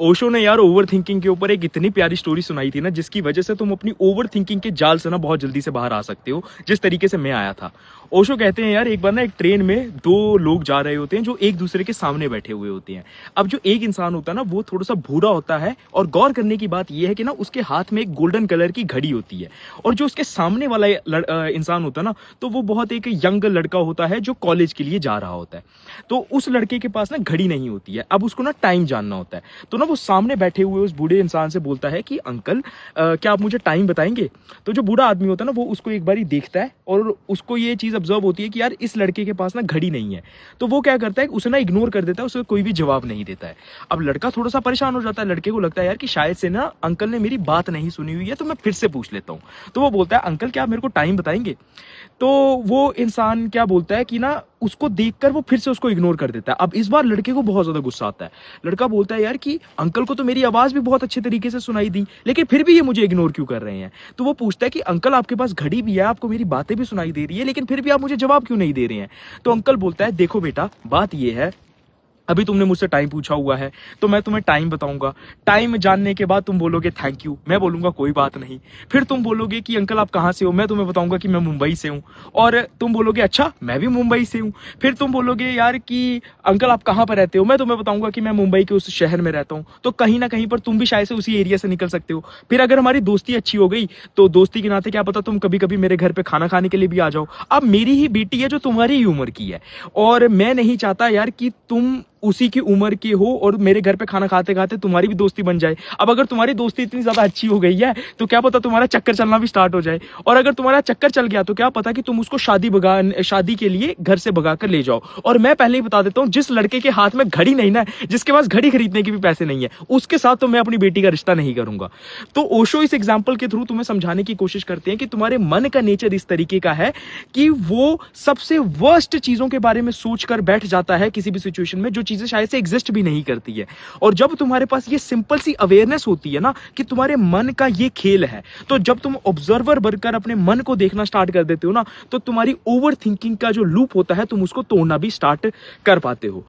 ओशो ने यार over thinking के ऊपर एक इतनी प्यारी स्टोरी सुनाई थी ना, जिसकी वजह से तुम अपनी ओवर थिंकिंग के जाल से ना बहुत जल्दी से बाहर आ सकते हो, जिस तरीके से मैं आया था। ओशो कहते हैं यार, एक बार ना एक ट्रेन में दो लोग जा रहे होते हैं जो एक दूसरे के सामने बैठे हुए होते हैं। अब जो एक इंसान होता है ना, वो थोड़ा सा भूरा होता है, और गौर करने की बात यह है कि ना उसके हाथ में एक गोल्डन कलर की घड़ी होती है। और जो उसके सामने वाला इंसान होता है ना, तो वो बहुत एक यंग लड़का होता है जो कॉलेज के लिए जा रहा होता है। तो उस लड़के के पास ना घड़ी नहीं होती है, अब उसको ना टाइम जानना होता है। तो ना वो सामने बैठे हुए उस बूढ़े इंसान से बोलता है कि अंकल, क्या आप मुझे टाइम बताएंगे? तो जो बूढ़ा आदमी होता है ना, वो उसको एक बारी देखता है और उसको ये चीज ऑब्जर्व होती है कि यार इस लड़के के पास ना घड़ी नहीं है। तो वो क्या करता है, उसे ना इग्नोर कर देता है, उसे कोई भी जवाब नहीं देता है। अब लड़का थोड़ा सा परेशान हो जाता है, लड़के को लगता है यार कि शायद से ना अंकल ने मेरी बात नहीं सुनी हुई है, तो मैं फिर से पूछ लेता हूँ। तो वो बोलता है, अंकल क्या आप मेरे को टाइम बताएंगे? तो वो इंसान क्या बोलता है कि ना उसको देखकर वो फिर से उसको इग्नोर कर देता है। अब इस बार लड़के को बहुत ज्यादा गुस्सा आता है। लड़का बोलता है यार कि अंकल को तो मेरी आवाज भी बहुत अच्छे तरीके से सुनाई दी, लेकिन फिर भी ये मुझे इग्नोर क्यों कर रहे हैं? तो वो पूछता है कि अंकल आपके पास घड़ी भी है, आपको मेरी बातें भी सुनाई दे रही है, लेकिन फिर भी आप मुझे जवाब क्यों नहीं दे रहे हैं? तो अंकल बोलता है, देखो बेटा, बात ये है, अभी तुमने मुझसे टाइम पूछा हुआ है, तो मैं तुम्हें टाइम बताऊंगा। टाइम जानने के बाद तुम बोलोगे थैंक यू, मैं बोलूंगा कोई बात नहीं। फिर तुम बोलोगे कि अंकल आप कहाँ से हो, मैं तुम्हें बताऊंगा कि मैं मुंबई से हूँ। और तुम बोलोगे अच्छा मैं भी मुंबई से हूँ। फिर तुम बोलोगे यार कि अंकल आप कहाँ पर रहते हो, मैं तुम्हें बताऊंगा कि मैं मुंबई के उस शहर में रहता हूँ। तो कहीं ना कहीं पर तुम भी शायद से उसी एरिया से निकल सकते हो। फिर अगर हमारी दोस्ती अच्छी हो गई, तो दोस्ती के नाते क्या पता तुम कभी कभी मेरे घर पे खाना खाने के लिए भी आ जाओ। अब मेरी ही बेटी है जो तुम्हारी ही उम्र की है, और मैं नहीं चाहता यार कि तुम उसी की उम्र के हो और मेरे घर पे खाना खाते खाते तुम्हारी भी दोस्ती बन जाए। अब अगर तुम्हारी दोस्ती इतनी ज्यादा अच्छी हो गई है, तो क्या पता तुम्हारा चक्कर चलना भी स्टार्ट हो जाए। और अगर तुम्हारा चक्कर चल गया, तो क्या पता कि तुम उसको शादी के लिए घर से भगा कर ले जाओ। और मैं पहले ही बता देता हूँ, जिस लड़के के हाथ में घड़ी नहीं ना, जिसके पास घड़ी खरीदने के भी पैसे नहीं है, उसके साथ तो मैं अपनी बेटी का रिश्ता नहीं करूंगा। तो ओशो इस एग्जाम्पल के थ्रू तुम्हें समझाने की कोशिश करते हैं कि तुम्हारे मन का नेचर इस तरीके का है कि वो सबसे वर्स्ट चीजों के बारे में सोचकर बैठ जाता है किसी भी सिचुएशन में, जो चीजें शायद से एग्जिस्ट भी नहीं करती है। और जब तुम्हारे पास ये सिंपल सी अवेयरनेस होती है ना कि तुम्हारे मन का ये खेल है, तो जब तुम ऑब्जर्वर बनकर अपने मन को देखना स्टार्ट कर देते हो ना, तो तुम्हारी ओवर थिंकिंग का जो लूप होता है, तुम उसको तोड़ना भी स्टार्ट कर पाते हो।